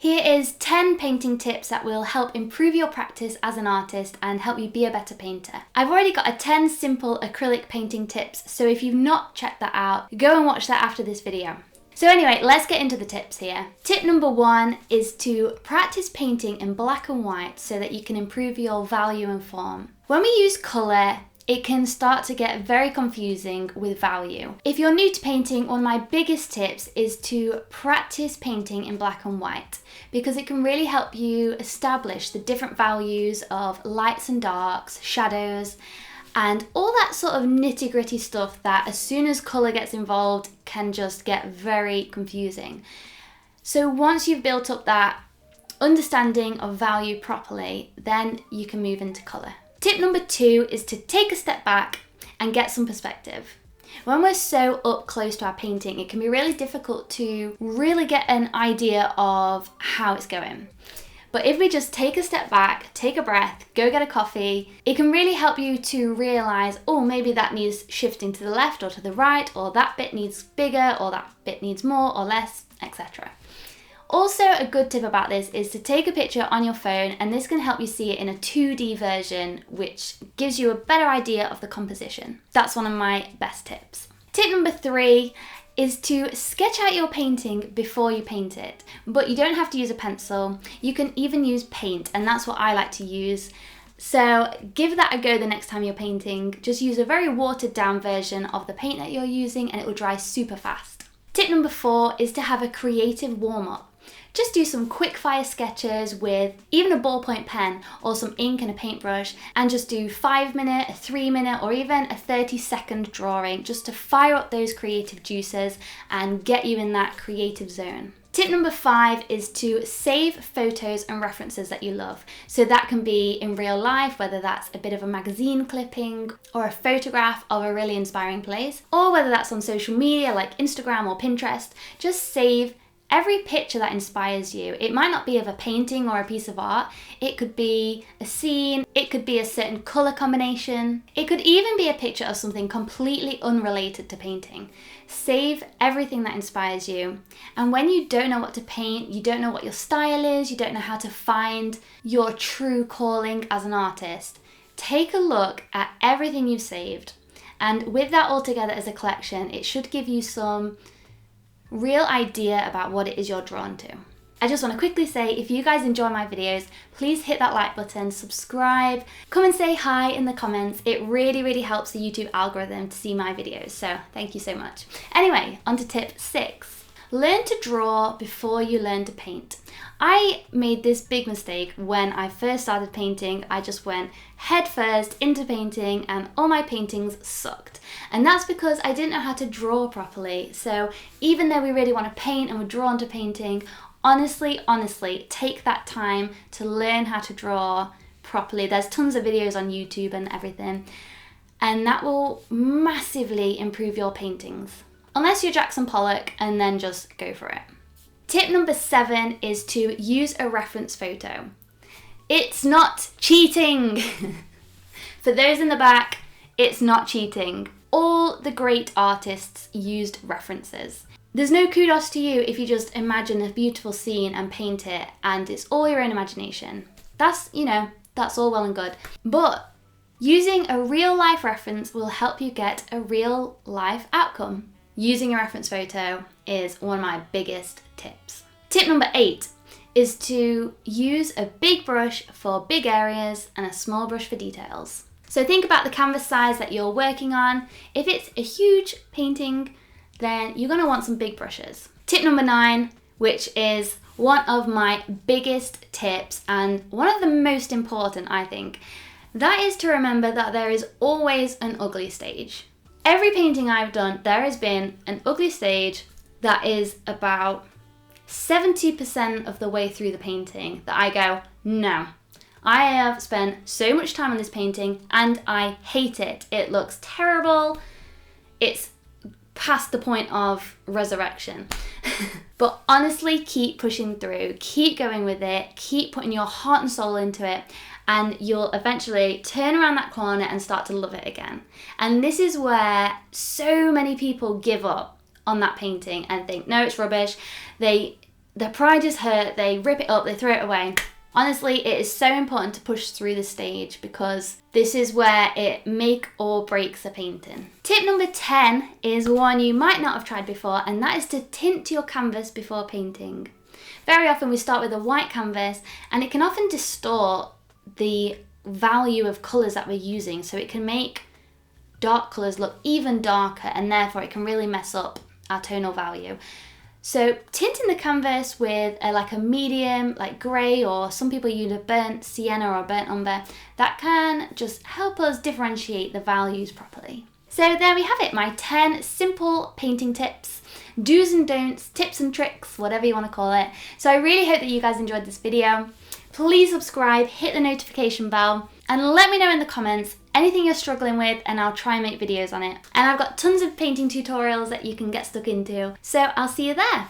Here is 10 painting tips that will help improve your practice as an artist and help you be a better painter. I've already got a 10 simple acrylic painting tips, so if you've not checked that out, go and watch that after this video. So anyway, let's get into the tips here. Tip number 1 is to practice painting in black and white so that you can improve your value and form. When we use colour, it can start to get very confusing with value. If you're new to painting, one of my biggest tips is to practice painting in black and white because it can really help you establish the different values of lights and darks, shadows, and all that sort of nitty-gritty stuff that as soon as colour gets involved can just get very confusing. So once you've built up that understanding of value properly, then you can move into colour. Tip number 2 is to take a step back and get some perspective. When we're so up close to our painting, it can be really difficult to really get an idea of how it's going. But if we just take a step back, take a breath, go get a coffee, it can really help you to realise, oh, maybe that needs shifting to the left or to the right, or that bit needs bigger, or that bit needs more or less, etc. Also, a good tip about this is to take a picture on your phone, and this can help you see it in a 2D version, which gives you a better idea of the composition. That's one of my best tips. Tip number 3 is to sketch out your painting before you paint it, but you don't have to use a pencil. You can even use paint, and that's what I like to use. So give that a go the next time you're painting. Just use a very watered down version of the paint that you're using and it will dry super fast. Tip number 4 is to have a creative warm-up. Just do some quick fire sketches with even a ballpoint pen or some ink and a paintbrush, and just do 5-minute, a 3-minute, or even a 30-second drawing just to fire up those creative juices and get you in that creative zone. Tip number 5 is to save photos and references that you love. So that can be in real life, whether that's a bit of a magazine clipping or a photograph of a really inspiring place, or whether that's on social media like Instagram or Pinterest. Just save every picture that inspires you. It might not be of a painting or a piece of art. It could be a scene. It could be a certain colour combination. It could even be a picture of something completely unrelated to painting. Save everything that inspires you. And when you don't know what to paint, you don't know what your style is, you don't know how to find your true calling as an artist, take a look at everything you've saved. And with that all together as a collection, it should give you some real idea about what it is you're drawn to. I just want to quickly say, if you guys enjoy my videos, please hit that like button, subscribe, come and say hi in the comments. It really helps the YouTube algorithm to see my videos, so thank you so much. Anyway, on to tip 6. Learn to draw before you learn to paint. I made this big mistake when I first started painting. I just went head first into painting and all my paintings sucked. And that's because I didn't know how to draw properly. So even though we really want to paint and we're drawn to painting, honestly, take that time to learn how to draw properly. There's tons of videos on YouTube and everything, and that will massively improve your paintings. Unless you're Jackson Pollock, and then just go for it. Tip number 7 is to use a reference photo. It's not cheating. For those in the back, it's not cheating. All the great artists used references. There's no kudos to you if you just imagine a beautiful scene and paint it and it's all your own imagination. That's all well and good. But using a real life reference will help you get a real life outcome. Using a reference photo is one of my biggest tips. Tip number 8 is to use a big brush for big areas and a small brush for details. So think about the canvas size that you're working on. If it's a huge painting, then you're going to want some big brushes. Tip number 9, which is one of my biggest tips and one of the most important, I think, that is to remember that there is always an ugly stage. Every painting I've done, there has been an ugly stage that is about 70% of the way through the painting that I go, no, I have spent so much time on this painting and I hate it. It looks terrible. It's past the point of resurrection. But honestly, keep pushing through, keep going with it, keep putting your heart and soul into it, and you'll eventually turn around that corner and start to love it again. And this is where so many people give up on that painting and think, no, it's rubbish. They their pride is hurt, they rip it up, they throw it away. Honestly, it is so important to push through the stage because this is where it make or breaks a painting. Tip number 10 is one you might not have tried before, and that is to tint your canvas before painting. Very often we start with a white canvas and it can often distort the value of colours that we're using, so it can make dark colours look even darker, and therefore it can really mess up our tonal value. So tinting the canvas with like a medium, like grey, or some people use a burnt sienna or a burnt umber, that can just help us differentiate the values properly. So there we have it, my 10 simple painting tips, do's and don'ts, tips and tricks, whatever you want to call it. So I really hope that you guys enjoyed this video. Please subscribe, hit the notification bell, and let me know in the comments anything you're struggling with, and I'll try and make videos on it. And I've got tons of painting tutorials that you can get stuck into, so I'll see you there.